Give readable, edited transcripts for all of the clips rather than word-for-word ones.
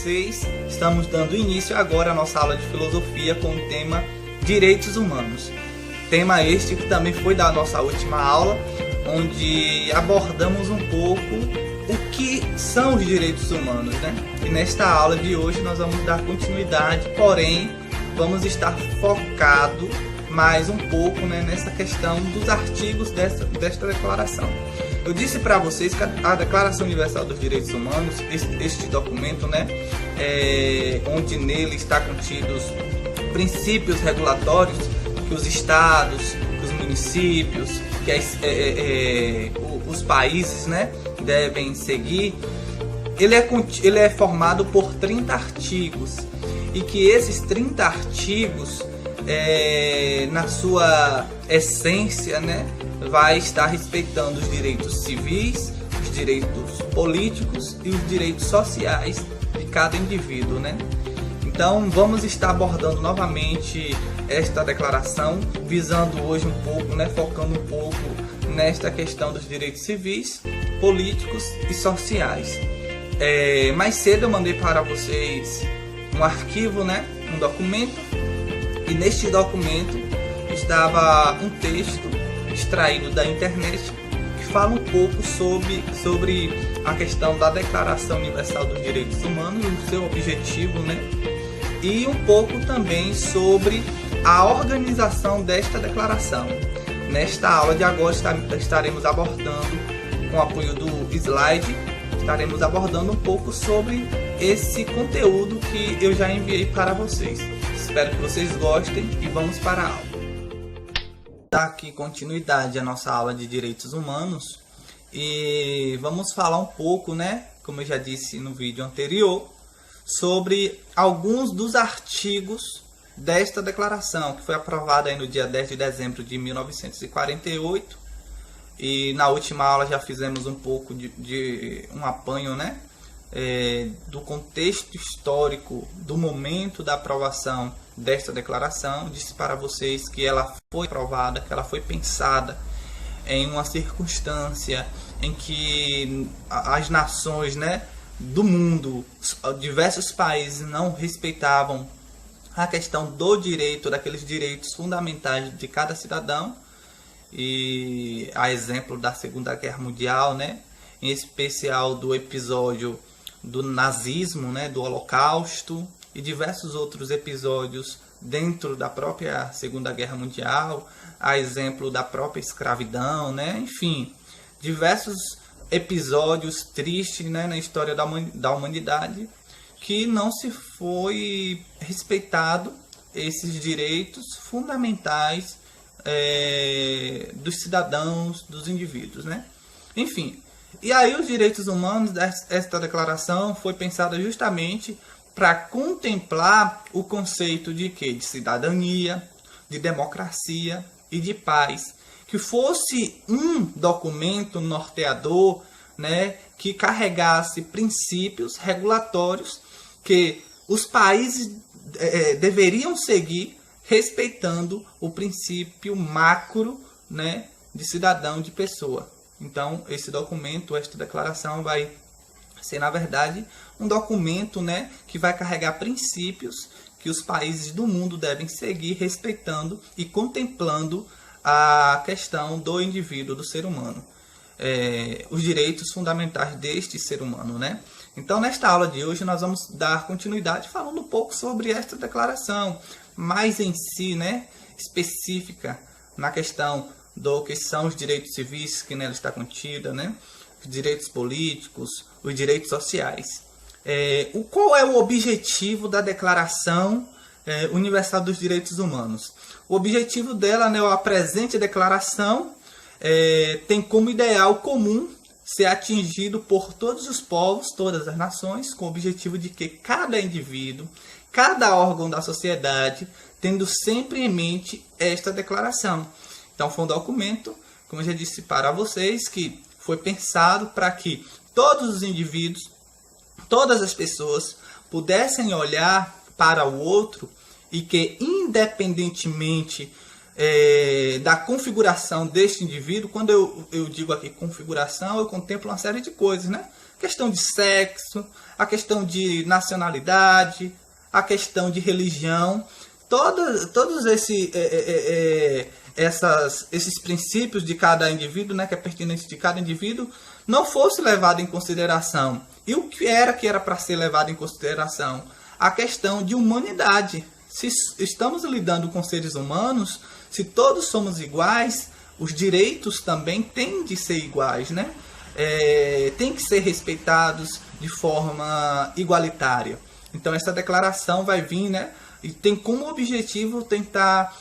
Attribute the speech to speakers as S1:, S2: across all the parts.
S1: vocês. Estamos dando início agora à nossa aula de filosofia com o tema Direitos Humanos. Tema este que também foi da nossa última aula, onde abordamos um pouco o que são os direitos humanos, né? E nesta aula de hoje nós vamos dar continuidade, porém vamos estar focado mais um pouco, né, nessa questão dos artigos desta declaração. Eu disse para vocês que a Declaração Universal dos Direitos Humanos, este documento, né, onde nele está contidos princípios regulatórios que os estados, que os municípios, que os países, né, devem seguir, ele é formado por 30 artigos e que esses 30 artigos, na sua essência, né, vai estar respeitando os direitos civis, os direitos políticos e os direitos sociais de cada indivíduo, né? Então vamos estar abordando novamente esta declaração, visando hoje um pouco, né, focando um pouco nesta questão dos direitos civis, políticos e sociais. Mais cedo eu mandei para vocês um arquivo, né, um documento, e neste documento estava um texto extraído da internet que fala um pouco sobre a questão da Declaração Universal dos Direitos Humanos, o seu objetivo, né? E um pouco também sobre a organização desta declaração. Nesta aula de agora estaremos abordando, com o apoio do slide, estaremos abordando um pouco sobre esse conteúdo que eu já enviei para vocês. Espero que vocês gostem e vamos para a aula. Dar aqui continuidade à nossa aula de direitos humanos e vamos falar um pouco, né, como eu já disse no vídeo anterior, sobre alguns dos artigos desta declaração, que foi aprovada aí no dia 10 de dezembro de 1948, e na última aula já fizemos um pouco de um apanho, né, do contexto histórico do momento da aprovação desta declaração. Disse para vocês que ela foi aprovada, que ela foi pensada em uma circunstância em que as nações, né, do mundo, diversos países não respeitavam a questão do direito, daqueles direitos fundamentais de cada cidadão, e a exemplo da Segunda Guerra Mundial, né, em especial do episódio do nazismo, né, do Holocausto, e diversos outros episódios dentro da própria Segunda Guerra Mundial, a exemplo da própria escravidão, né? Enfim, diversos episódios tristes, né, na história da humanidade, que não se foi respeitado esses direitos fundamentais dos cidadãos, dos indivíduos, né? Enfim, e aí os direitos humanos, esta declaração foi pensada justamente para contemplar o conceito de quê? De cidadania, de democracia e de paz. Que fosse um documento norteador, né, que carregasse princípios regulatórios que os países deveriam seguir, respeitando o princípio macro, né, de cidadão, de pessoa. Então, esse documento, esta declaração vai ser, na verdade, um documento, né, que vai carregar princípios que os países do mundo devem seguir, respeitando e contemplando a questão do indivíduo, do ser humano, os direitos fundamentais deste ser humano, né? Então, nesta aula de hoje, nós vamos dar continuidade falando um pouco sobre esta declaração, mais em si, né, específica na questão do que são os direitos civis que nela está contida, né? Os direitos políticos, os direitos sociais. Qual é o objetivo da Declaração Universal dos Direitos Humanos? O objetivo dela, né, a presente declaração, tem como ideal comum ser atingido por todos os povos, todas as nações, com o objetivo de que cada indivíduo, cada órgão da sociedade, tendo sempre em mente esta declaração. Então foi um documento, como eu já disse para vocês, que foi pensado para que todos os indivíduos, todas as pessoas pudessem olhar para o outro e que, independentemente da configuração deste indivíduo, quando eu digo aqui configuração, eu contemplo uma série de coisas, né? questão de sexo, a questão de nacionalidade, a questão de religião, todos esses princípios de cada indivíduo, né, que é pertinente de cada indivíduo, não fosse levado em consideração. E o que era para ser levado em consideração? A questão de humanidade. Se estamos lidando com seres humanos, se todos somos iguais, os direitos também têm de ser iguais, né? Tem que ser respeitados de forma igualitária. Então essa declaração vai vir, né? E tem como objetivo tentar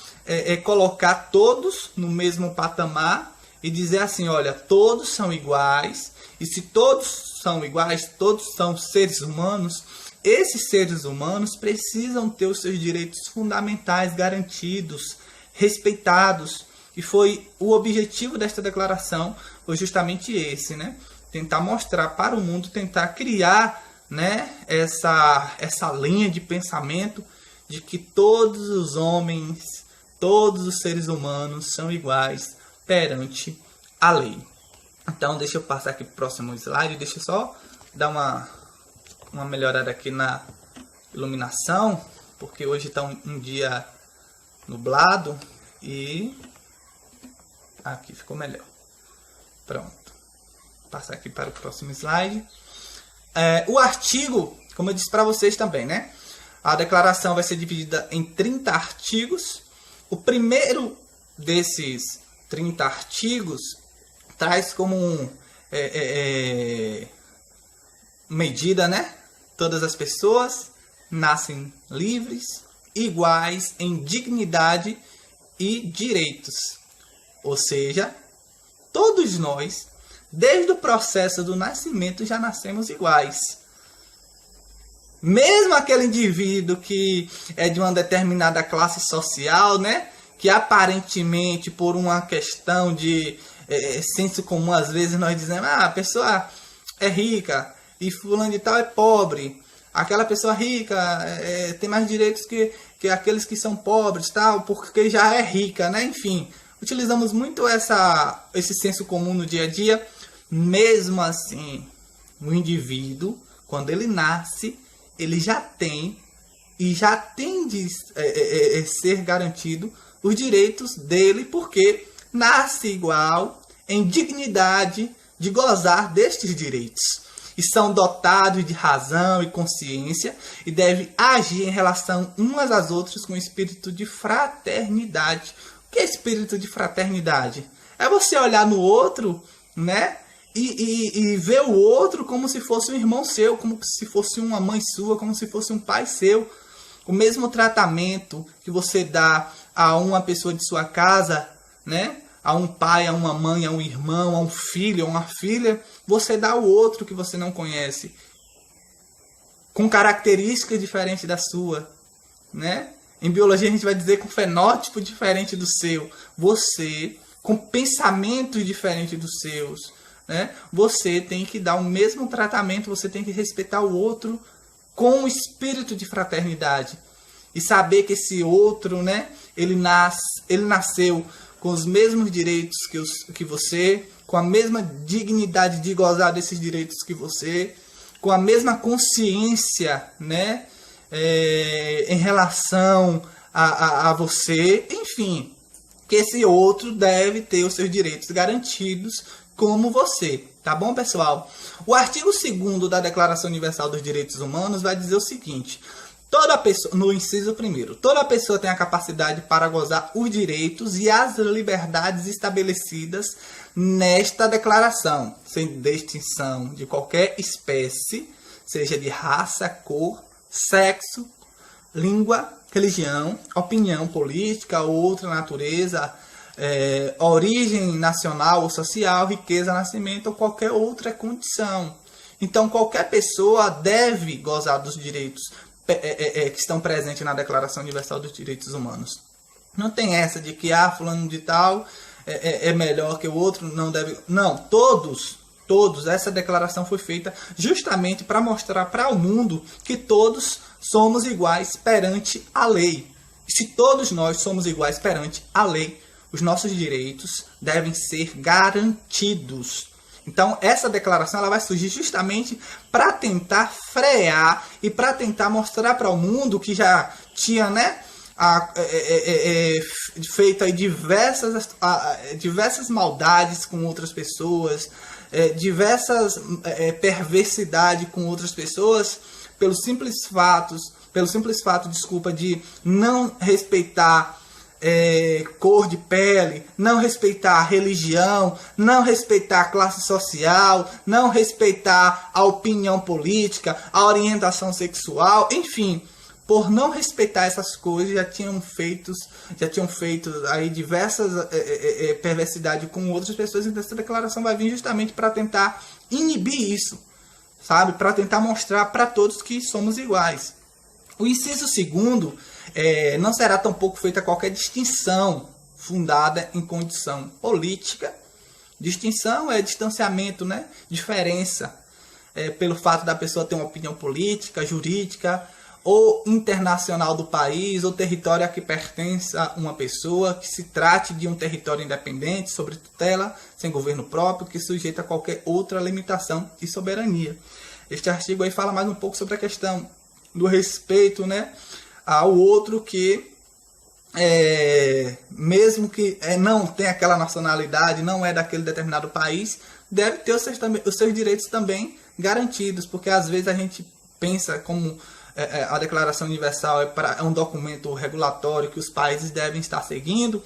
S1: colocar todos no mesmo patamar e dizer assim, olha, todos são iguais, e se todos são iguais, todos são seres humanos, esses seres humanos precisam ter os seus direitos fundamentais garantidos, respeitados. E foi o objetivo desta declaração, foi justamente esse, né? Tentar mostrar para o mundo, tentar criar, né, essa linha de pensamento de que todos os homens, todos os seres humanos são iguais perante a lei. Então, deixa eu passar aqui para o próximo slide. Deixa eu só dar uma melhorada aqui na iluminação, porque hoje está um dia nublado e aqui ficou melhor. Pronto. Vou passar aqui para o próximo slide. O artigo, como eu disse para vocês também, né? A declaração vai ser dividida em 30 artigos. O primeiro desses 30 artigos traz como medida, né? Todas as pessoas nascem livres, iguais em dignidade e direitos. Ou seja, todos nós, desde o processo do nascimento, já nascemos iguais. Mesmo aquele indivíduo que é de uma determinada classe social, né? Que aparentemente, por uma questão de senso comum, às vezes nós dizemos, a pessoa é rica e fulano de tal é pobre. Aquela pessoa rica tem mais direitos que aqueles que são pobres, tal, porque já é rica, né? Enfim, utilizamos muito esse senso comum no dia a dia. Mesmo assim, o indivíduo, quando ele nasce, ele já tem de ser garantido os direitos dele, porque nasce igual em dignidade de gozar destes direitos. E são dotados de razão e consciência e devem agir em relação umas às outras com espírito de fraternidade. O que é espírito de fraternidade? É você olhar no outro, né? E ver o outro como se fosse um irmão seu, como se fosse uma mãe sua, como se fosse um pai seu. O mesmo tratamento que você dá a uma pessoa de sua casa, né? A um pai, a uma mãe, a um irmão, a um filho, a uma filha, você dá ao outro que você não conhece, com características diferentes da sua, né? Em biologia a gente vai dizer com fenótipo diferente do seu. Você, com pensamentos diferentes dos seus, né? Você tem que dar o mesmo tratamento, você tem que respeitar o outro com o espírito de fraternidade. E saber que esse outro, né? Ele nasceu com os mesmos direitos que você, com a mesma dignidade de gozar desses direitos que você, com a mesma consciência, né? Em relação a você, enfim, que esse outro deve ter os seus direitos garantidos como você, tá bom, pessoal? O artigo 2º da Declaração Universal dos Direitos Humanos vai dizer o seguinte: toda pessoa, no inciso 1º, toda pessoa tem a capacidade para gozar os direitos e as liberdades estabelecidas nesta declaração, sem distinção de qualquer espécie, seja de raça, cor, sexo, língua, religião, opinião política ou outra natureza, origem nacional ou social, riqueza, nascimento ou qualquer outra condição. Então, qualquer pessoa deve gozar dos direitos que estão presentes na Declaração Universal dos Direitos Humanos. Não tem essa de que fulano de tal é melhor que o outro, não deve. Não, todos. Essa declaração foi feita justamente para mostrar para o mundo que todos somos iguais perante a lei. E se todos nós somos iguais perante a lei, os nossos direitos devem ser garantidos. Então essa declaração ela vai surgir justamente para tentar frear e para tentar mostrar para o mundo que já tinha, né, feito aí diversas maldades com outras pessoas, diversas perversidade com outras pessoas, pelo simples fato, desculpa, de não respeitar cor de pele, não respeitar a religião, não respeitar a classe social, não respeitar a opinião política, a orientação sexual, enfim, por não respeitar essas coisas já tinham feito aí diversas perversidades com outras pessoas. Então essa declaração vai vir justamente para tentar inibir isso, sabe, para tentar mostrar para todos que somos iguais. O inciso 2º, não será tampouco feita qualquer distinção fundada em condição política. Distinção é distanciamento, né? Diferença, pelo fato da pessoa ter uma opinião política, jurídica ou internacional do país ou território a que pertence a uma pessoa, que se trate de um território independente, sob tutela, sem governo próprio, que sujeita a qualquer outra limitação de soberania. Este artigo aí fala mais um pouco sobre a questão do respeito, né, ao outro, que mesmo que não tenha aquela nacionalidade, não é daquele determinado país, deve ter os seus direitos também garantidos, porque às vezes a gente pensa como a Declaração Universal é um documento regulatório que os países devem estar seguindo.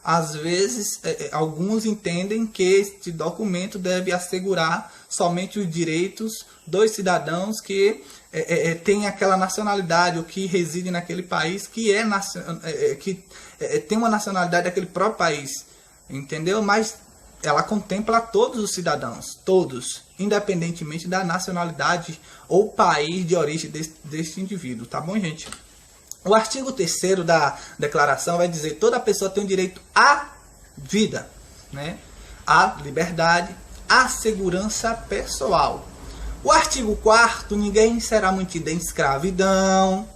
S1: Às vezes, alguns entendem que este documento deve assegurar somente os direitos dos cidadãos que têm aquela nacionalidade ou que residem naquele país, que tem uma nacionalidade daquele próprio país, entendeu? Mas ela contempla todos os cidadãos, todos, independentemente da nacionalidade ou país de origem deste indivíduo, tá bom, gente? O artigo 3º da declaração vai dizer que toda pessoa tem o direito à vida, né? À liberdade, à segurança pessoal. O artigo 4º, ninguém será mantido em escravidão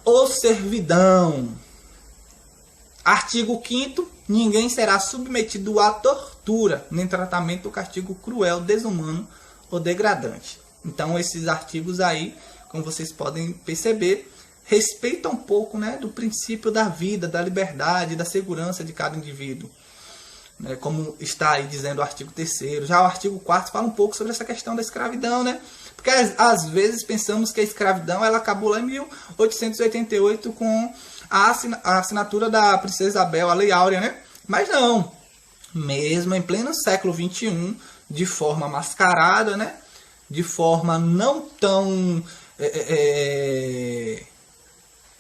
S1: ou servidão. Artigo 5º, ninguém será submetido à tortura, nem tratamento ou castigo cruel, desumano ou degradante. Então esses artigos aí, como vocês podem perceber, respeitam um pouco, né, do princípio da vida, da liberdade, da segurança de cada indivíduo, né, como está aí dizendo o artigo 3º. Já o artigo 4º fala um pouco sobre essa questão da escravidão, né? Porque às vezes pensamos que a escravidão ela acabou lá em 1888 com a assinatura da Princesa Isabel, a Lei Áurea, né? Mas não, mesmo em pleno século XXI, de forma mascarada, né? De forma não tão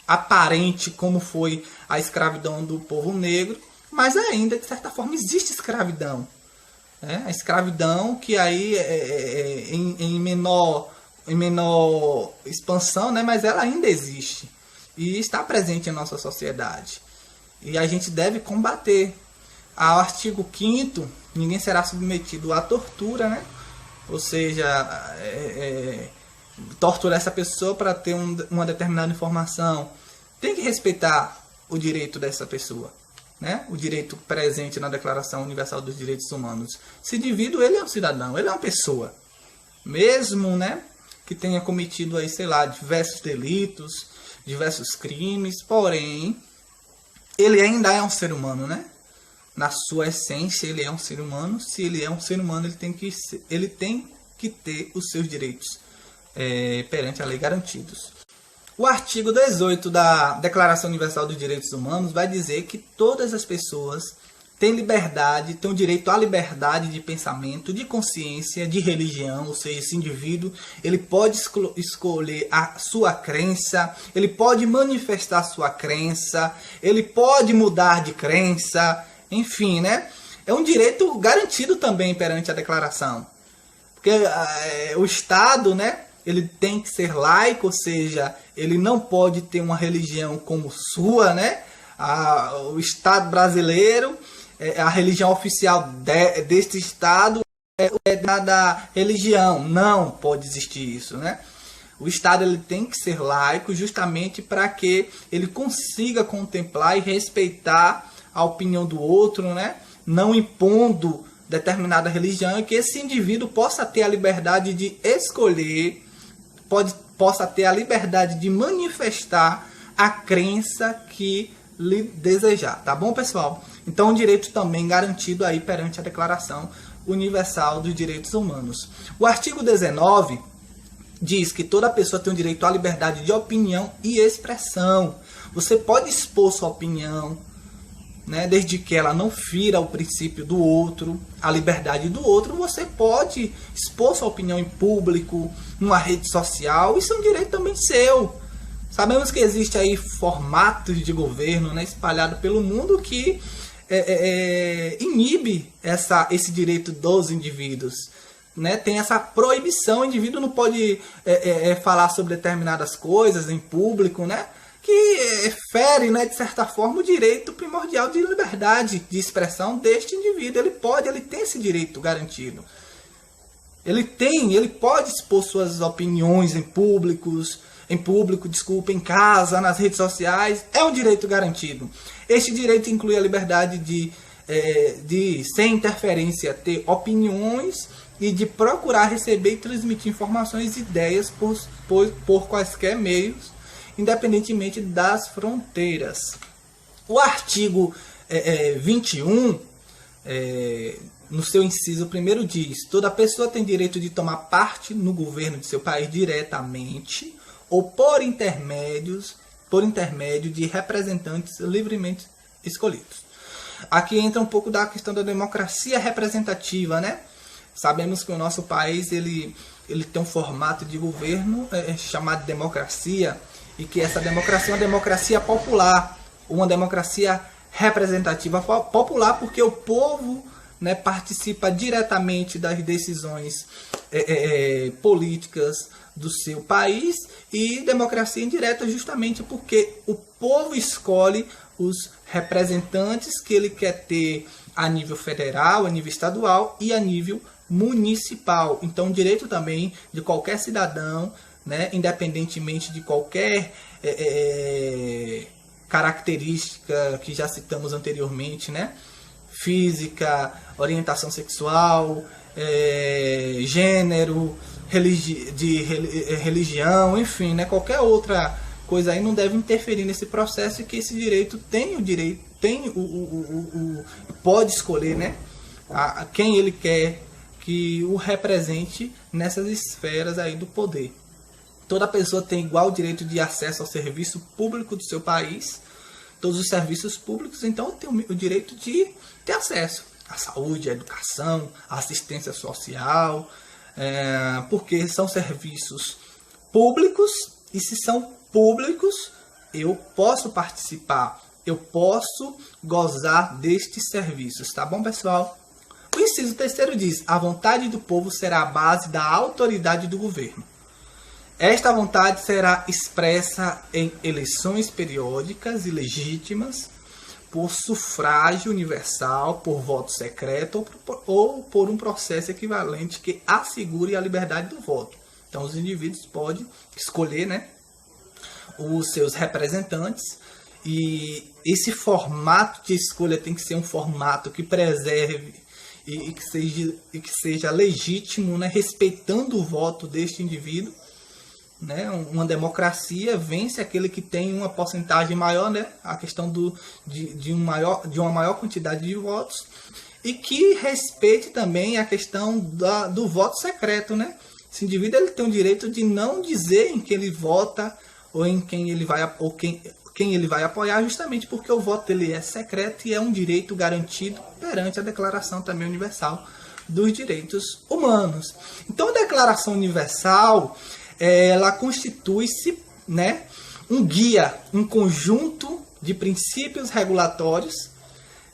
S1: aparente como foi a escravidão do povo negro, mas ainda de certa forma existe escravidão, né? A escravidão que aí em menor expansão, né? Mas ela ainda existe e está presente em nossa sociedade e a gente deve combater. Ao artigo 5º, ninguém será submetido à tortura, né? Ou seja, torturar essa pessoa para ter uma determinada informação. Tem que respeitar o direito dessa pessoa, né? O direito presente na Declaração Universal dos Direitos Humanos. Esse indivíduo, ele é um cidadão, ele é uma pessoa. Mesmo, né, que tenha cometido aí, sei lá, diversos delitos, diversos crimes, porém, ele ainda é um ser humano, né? Na sua essência, ele é um ser humano. Se ele é um ser humano, ele tem que ter os seus direitos perante a lei garantidos. O artigo 18 da Declaração Universal dos Direitos Humanos vai dizer que todas as pessoas têm liberdade, têm o direito à liberdade de pensamento, de consciência, de religião. Ou seja, esse indivíduo ele pode escolher a sua crença, ele pode manifestar a sua crença, ele pode mudar de crença, enfim, né? É um direito garantido também perante a declaração. Porque o Estado, né, ele tem que ser laico, ou seja, ele não pode ter uma religião como sua, né? O Estado brasileiro, a religião oficial deste Estado é da religião. Não pode existir isso, né? O Estado ele tem que ser laico justamente para que ele consiga contemplar e respeitar a opinião do outro, né? Não impondo determinada religião, e que esse indivíduo possa ter a liberdade de escolher, possa ter a liberdade de manifestar a crença que lhe desejar, tá bom, pessoal? Então, um direito também garantido aí perante a Declaração Universal dos Direitos Humanos. O artigo 19 diz que toda pessoa tem o direito à liberdade de opinião e expressão. Você pode expor sua opinião, né, desde que ela não fira o princípio do outro, a liberdade do outro. Você pode expor sua opinião em público, numa rede social. Isso é um direito também seu. Sabemos que existe aí formatos de governo, né, espalhado pelo mundo que inibe esse direito dos indivíduos. Né? Tem essa proibição, o indivíduo não pode falar sobre determinadas coisas em público, né? Que fere, né, de certa forma, o direito primordial de liberdade de expressão deste indivíduo. Ele tem esse direito garantido. Ele pode expor suas opiniões em em casa, nas redes sociais. É um direito garantido. Este direito inclui a liberdade de sem interferência, ter opiniões e de procurar receber e transmitir informações e ideias por quaisquer meios, independentemente das fronteiras. O artigo 21, no seu inciso 1º, diz: toda pessoa tem direito de tomar parte no governo de seu país diretamente ou por intermédio de representantes livremente escolhidos. Aqui entra um pouco da questão da democracia representativa, né? Sabemos que o nosso país ele tem um formato de governo chamado de democracia, e que essa democracia é uma democracia popular, uma democracia representativa popular, porque o povo, né, participa diretamente das decisões políticas do seu país, e democracia indireta justamente porque o povo escolhe os representantes que ele quer ter a nível federal, a nível estadual e a nível municipal. Então, o direito também de qualquer cidadão, né, independentemente de qualquer característica que já citamos anteriormente, né, física, orientação sexual, gênero, religião, enfim, né, qualquer outra coisa aí não deve interferir nesse processo, e que esse direito pode escolher, né, a quem ele quer que o represente nessas esferas aí do poder. Toda pessoa tem igual direito de acesso ao serviço público do seu país, todos os serviços públicos. Então tem o direito de ter acesso à saúde, à educação, à assistência social, porque são serviços públicos, e se são públicos, eu posso participar, eu posso gozar destes serviços, tá bom, pessoal? O inciso 3º diz: a vontade do povo será a base da autoridade do governo. Esta vontade será expressa em eleições periódicas e legítimas, por sufrágio universal, por voto secreto ou por um processo equivalente que assegure a liberdade do voto. Então, os indivíduos podem escolher, né, os seus representantes, e esse formato de escolha tem que ser um formato que preserve e que seja legítimo, né, respeitando o voto deste indivíduo. Né? Uma democracia vence aquele que tem uma porcentagem maior, né? A questão de uma maior quantidade de votos, e que respeite também a questão do voto secreto, né? Esse indivíduo ele tem o direito de não dizer em quem ele vota ou em quem ele vai quem ele vai apoiar, justamente porque o voto dele é secreto, e é um direito garantido perante a Declaração também Universal dos Direitos Humanos. Então, a Declaração Universal, ela constitui-se, né, um guia, um conjunto de princípios regulatórios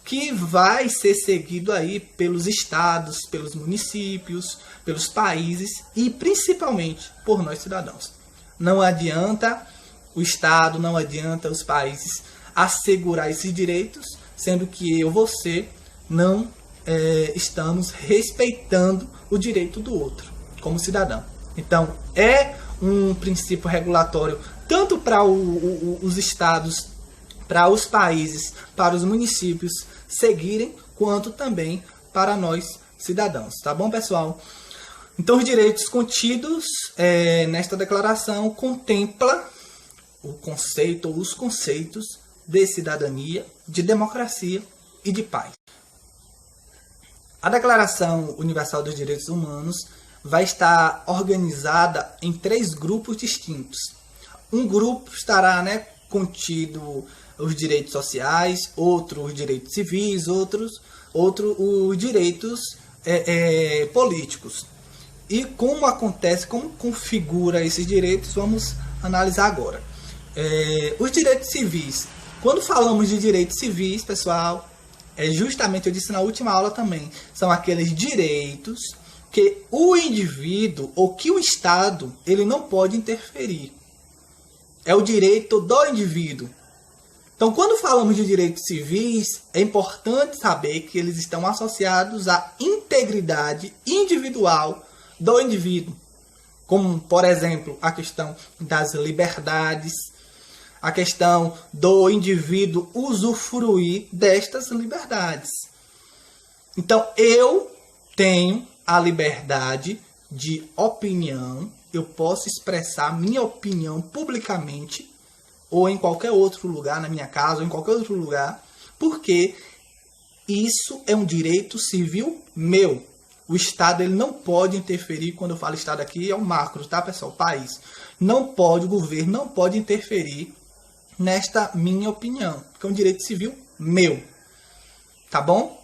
S1: que vai ser seguido aí pelos estados, pelos municípios, pelos países e principalmente por nós cidadãos. Não adianta o Estado, não adianta os países assegurar esses direitos, sendo que você não estamos respeitando o direito do outro como cidadão. Então, é um princípio regulatório tanto para os estados, para os países, para os municípios seguirem, quanto também para nós cidadãos. Tá bom, pessoal? Então, os direitos contidos nesta declaração contempla o conceito ou os conceitos de cidadania, de democracia e de paz. A Declaração Universal dos Direitos Humanos vai estar organizada em 3 grupos distintos. Um grupo estará contido os direitos sociais, outro os direitos civis, outro os direitos políticos. E como acontece, como configura esses direitos, vamos analisar agora. Os direitos civis. Quando falamos de direitos civis, pessoal, justamente, eu disse na última aula também, são aqueles direitos que o indivíduo ou que o Estado ele não pode interferir. É o direito do indivíduo. Então, quando falamos de direitos civis, é importante saber que eles estão associados à integridade individual do indivíduo. Como, por exemplo, a questão das liberdades, a questão do indivíduo usufruir destas liberdades. Então, eu tenho a liberdade de opinião, eu posso expressar minha opinião publicamente, ou em qualquer outro lugar, na minha casa, ou em qualquer outro lugar, porque isso é um direito civil meu. O Estado ele não pode interferir, quando eu falo Estado aqui, é o macro, tá, pessoal? O país. Não pode, o governo não pode interferir nesta minha opinião, que é um direito civil meu. Tá bom?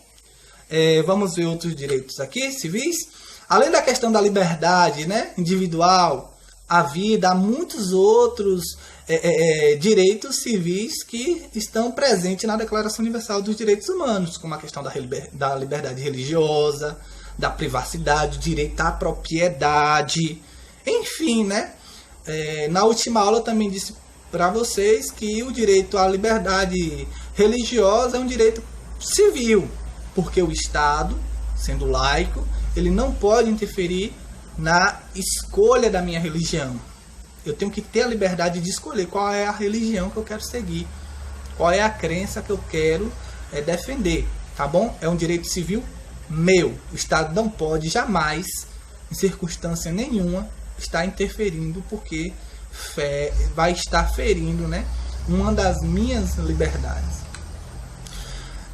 S1: Vamos ver outros direitos aqui, civis. Além da questão da liberdade individual, a vida, há muitos outros direitos civis que estão presentes na Declaração Universal dos Direitos Humanos, como a questão da liberdade religiosa, da privacidade, o direito à propriedade, enfim, na última aula eu também disse para vocês que o direito à liberdade religiosa é um direito civil, porque o Estado, sendo laico, ele não pode interferir na escolha da minha religião. Eu tenho que ter a liberdade de escolher qual é a religião que eu quero seguir, qual é a crença que eu quero defender, tá bom? É um direito civil meu. O Estado não pode jamais, em circunstância nenhuma, estar interferindo, porque vai estar ferindo uma das minhas liberdades.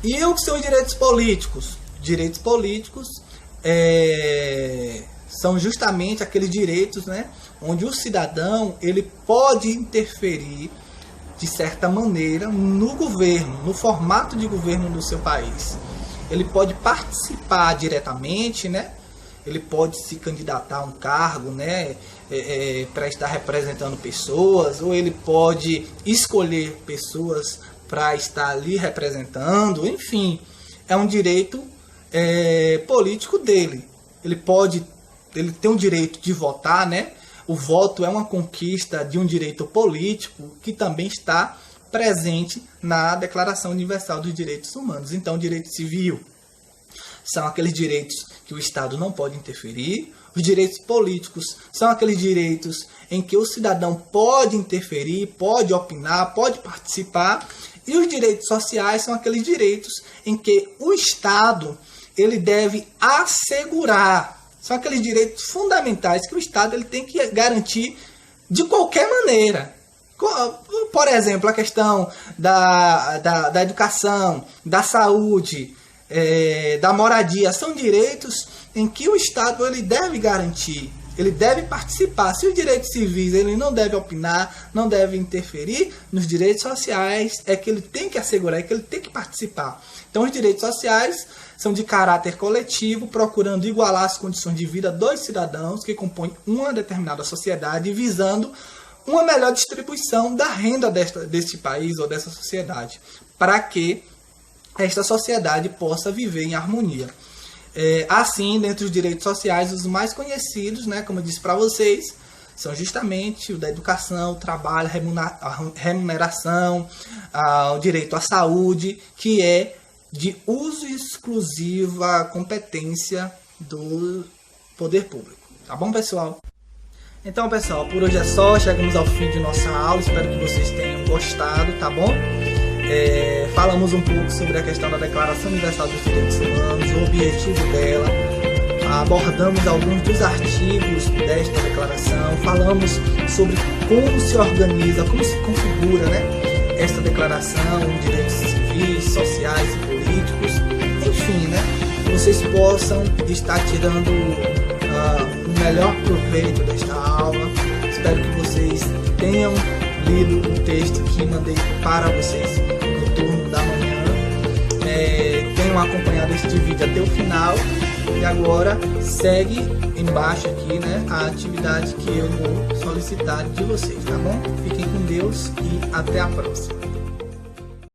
S1: E o que são os direitos políticos? Direitos políticos são justamente aqueles direitos onde o cidadão ele pode interferir de certa maneira no governo, no formato de governo do seu país. Ele pode participar diretamente, ele pode se candidatar a um cargo para estar representando pessoas, ou ele pode escolher pessoas para estar ali representando, enfim, é um direito político dele. Ele tem o direito de votar, O voto é uma conquista de um direito político que também está presente na Declaração Universal dos Direitos Humanos. Então, o direito civil são aqueles direitos que o Estado não pode interferir. Os direitos políticos são aqueles direitos em que o cidadão pode interferir, pode opinar, pode participar. E os direitos sociais são aqueles direitos em que o Estado ele deve assegurar. São aqueles direitos fundamentais que o Estado ele tem que garantir de qualquer maneira. Por exemplo, a questão da educação, da saúde, da moradia. São direitos em que o Estado ele deve garantir, ele deve participar. Se os direitos civis ele não deve opinar, não deve interferir, nos direitos sociais é que ele tem que assegurar, é que ele tem que participar. Então, os direitos sociais são de caráter coletivo, procurando igualar as condições de vida dos cidadãos que compõem uma determinada sociedade, visando uma melhor distribuição da renda deste país ou dessa sociedade, para que esta sociedade possa viver em harmonia. Assim, dentre os direitos sociais, os mais conhecidos, como eu disse para vocês, são justamente o da educação, o trabalho, a remuneração, o direito à saúde, que é de uso exclusivo à competência do poder público. Tá bom, pessoal? Então, pessoal, por hoje é só. Chegamos ao fim de nossa aula. Espero que vocês tenham gostado, tá bom? Falamos um pouco sobre a questão da Declaração Universal dos Direitos Humanos, o objetivo dela, abordamos alguns dos artigos desta declaração, falamos sobre como se organiza, como se configura, né, esta declaração, direitos civis, sociais e políticos, enfim, né, vocês possam estar tirando o melhor proveito desta aula. Espero que vocês tenham lido o texto que mandei para vocês no turno da manhã, tenham acompanhado este vídeo até o final, e agora segue embaixo aqui, né, a atividade que eu vou solicitar de vocês, tá bom? Fiquem com Deus e até a próxima.